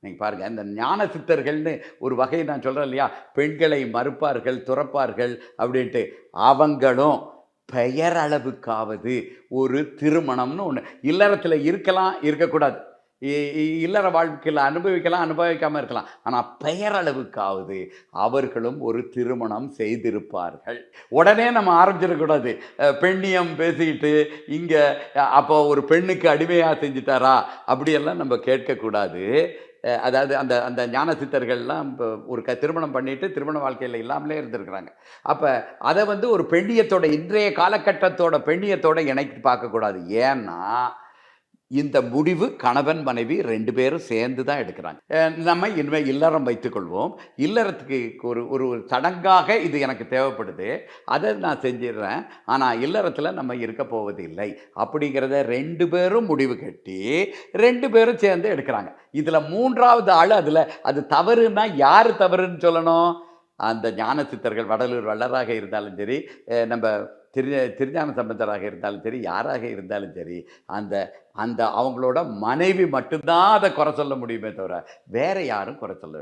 நீங்க பாருங்க, இந்த ஞான சித்தர்கள்னு ஒரு வகை நான் சொல்றேன் இல்லையா? பெண்களை மறுப்பார்கள், துறப்பார்கள் அப்படின்ட்டு. அவங்களும் பெயரளவுக்காவது ஒரு திருமணம்னு ஒண்ணு. இல்லறத்தில இருக்கலாம், இருக்கக்கூடாது. இ இ இல்லற வாழ்க்கையில அனுபவிக்கலாம், அனுபவிக்காம இருக்கலாம். ஆனா பெயரளவுக்காவது அவர்களும் ஒரு திருமணம் செய்திருப்பார்கள். உடனே நம்ம ஆரம்பிச்சிடக்கூடாது. பெண்ணியம் பேசிக்கிட்டு, இங்க அப்போ ஒரு பெண்ணுக்கு அடிமையா செஞ்சுட்டாரா? அப்படியெல்லாம் நம்ம கேட்கக்கூடாது. அதாவது அந்த அந்த ஞான சித்தர்கள்லாம் இப்ப ஒரு திருமணம் பண்ணிட்டு, திருமண வாழ்க்கையில இல்லாமலே இருந்திருக்கிறாங்க. அப்ப அத வந்து ஒரு பெண்ணியத்தோட இன்றைய காலகட்டத்தோட பெண்ணியத்தோட இணைத்து பார்க்கக்கூடாது. ஏன்னா, இந்த முடிவு கணவன், மனைவி 2 பேரும் சேர்ந்து தான் எடுக்குறாங்க. நம்ம இனிமே இல்லறம் வைத்துக் கொள்வோம். இல்லறத்துக்கு ஒரு ஒரு ஒரு சடங்காக இது எனக்கு தேவைப்படுது. அத நான் செஞ்சிடுறேன். ஆனா இல்லறத்தில நம்ம இருக்க போவதில்லை. அப்படிங்கிறத 2 பேரும் முடிவு கட்டி, 2 பேரும் சேர்ந்து எடுக்குறாங்க. இதுல 3வது ஆளு அது தவறுன்னா யாரு தவறுன்னு சொல்லணும்? அந்த ஞான சித்தர்கள் வடலூர் வள்ளலாக இருந்தாலும் சரி, நம்ப திருஞான சம்பந்தராக இருந்தாலும் சரி, யாராக இருந்தாலும் சரி, அந்த அந்த அவங்களோட மனைவி மட்டும் தான் அத குறை சொல்ல முடியுமே தவிர, வேற யாரும் குறை சொல்ல